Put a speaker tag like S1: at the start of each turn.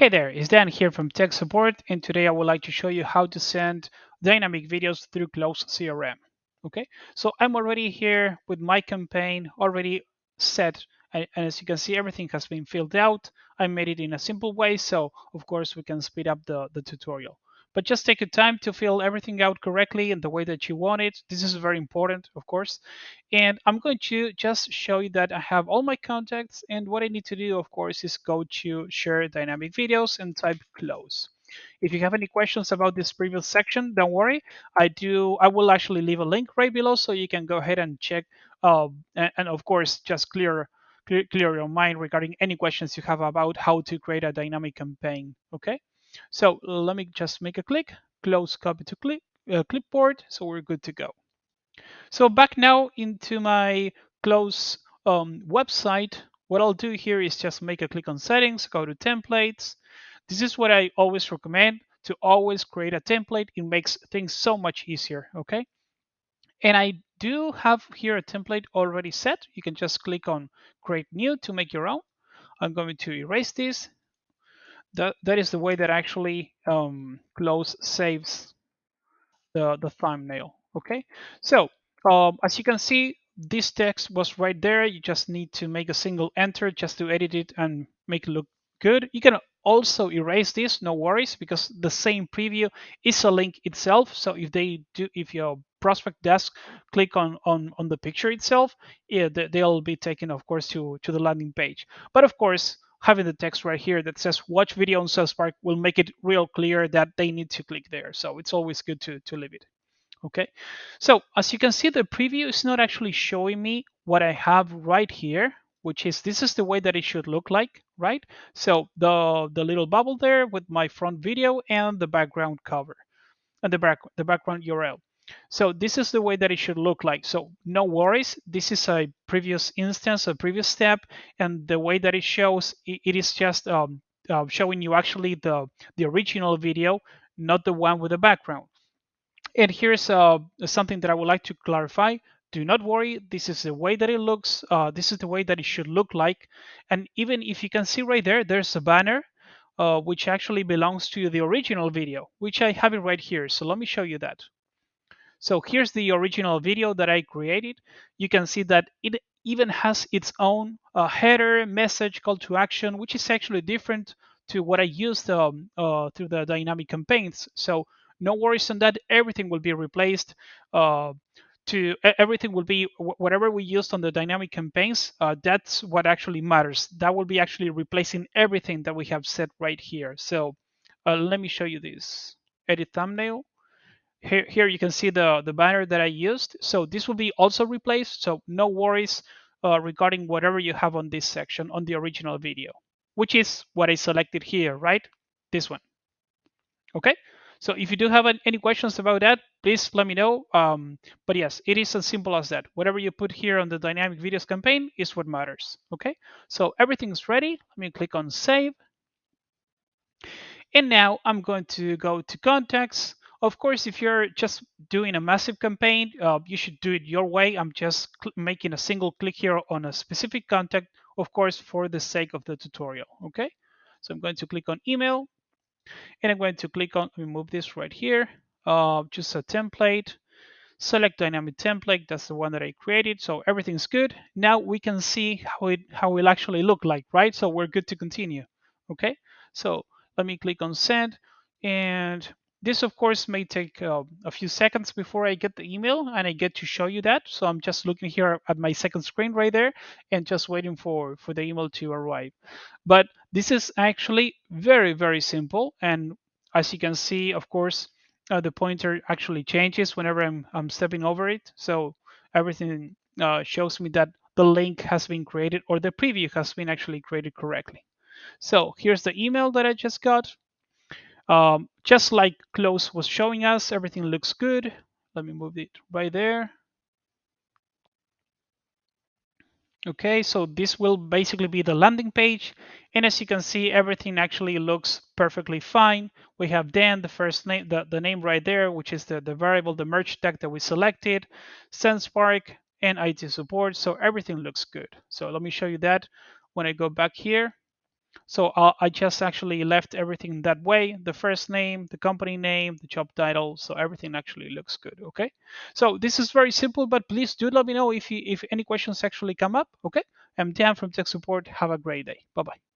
S1: Hey there, it's Dan here from Tech Support, and today I would like to show you how to send dynamic videos through Close CRM. Okay, so I'm already here with my campaign already set, and as you can see, everything has been filled out. I made it in a simple way, so of course we can speed up the tutorial. But just take your time to fill everything out correctly in the way that you want it. This is very important, of course. And I'm going to just show you that I have all my contacts, and what I need to do, of course, is go to share dynamic videos and type close. If you have any questions about this previous section, don't worry. I will actually leave a link right below so you can go ahead and check. And of course, just clear your mind regarding any questions you have about how to create a dynamic campaign. Okay. So let me just make a click, close, copy to clipboard, so we're good to go. So back now into my Close website, what I'll do here is just make a click on settings, go to templates. This is what I always recommend, to always create a template. It makes things so much easier, okay? And I do have here a template already set. You can just click on create new to make your own. I'm going to erase this. That is the way that actually Close saves the thumbnail. Okay, so as you can see, this text was right there. You just need to make a single enter just to edit it and make it look good. You can also erase this, no worries, because the same preview is a link itself. So if your prospect does click on the picture itself, yeah, they'll be taken, of course, to the landing page. But of course, having the text right here that says watch video on Sendspark will make it real clear that they need to click there. So it's always good to leave it. Okay. So as you can see, the preview is not actually showing me what I have right here, which is this is the way that it should look like, right? So the little bubble there with my front video and the background cover and the background URL. So this is the way that it should look like. So no worries. This is a previous instance, a previous step, and the way that it shows, it is just showing you actually the original video, not the one with the background. And here's something that I would like to clarify. Do not worry. This is the way that it looks. This is the way that it should look like. And even if you can see right there, there's a banner which actually belongs to the original video, which I have it right here. So let me show you that. So here's the original video that I created. You can see that it even has its own header, message, call to action, which is actually different to what I used through the dynamic campaigns. So no worries on that. Everything will be replaced. Everything will be whatever we used on the dynamic campaigns. That's what actually matters. That will be actually replacing everything that we have set right here. So let me show you this. Edit thumbnail. Here you can see the banner that I used. So this will be also replaced. So no worries regarding whatever you have on this section on the original video, which is what I selected here, right? This one. Okay. So if you do have any questions about that, please let me know. But yes, it is as simple as that. Whatever you put here on the dynamic videos campaign is what matters. Okay. So everything's ready. Let me click on save. And now I'm going to go to contacts. Of course, if you're just doing a massive campaign, you should do it your way. I'm just making a single click here on a specific contact, of course, for the sake of the tutorial. Okay, so I'm going to click on email, and I'm going to click on remove this right here, just a template. Select dynamic template. That's the one that I created. So everything's good. Now we can see how it will actually look like, right? So we're good to continue. Okay. So let me click on send, and this of course may take a few seconds before I get the email and I get to show you that. So I'm just looking here at my second screen right there and just waiting for the email to arrive. But this is actually very simple, and as you can see, of course, the pointer actually changes whenever I'm stepping over it. So everything shows me that the link has been created or the preview has been actually created correctly. So here's the email that I just got. Just like Close was showing us, everything looks good. Let me move it right there. Okay, so this will basically be the landing page. And as you can see, everything actually looks perfectly fine. We have then the first name, the name right there, which is the variable, the merge tag that we selected, Sendspark, and IT support. So everything looks good. So let me show you that when I go back here. So I just actually left everything that way: the first name, the company name, the job title. So everything actually looks good. Okay. So this is very simple, but please do let me know if any questions actually come up. Okay. I'm Dan from Tech Support. Have a great day. Bye bye.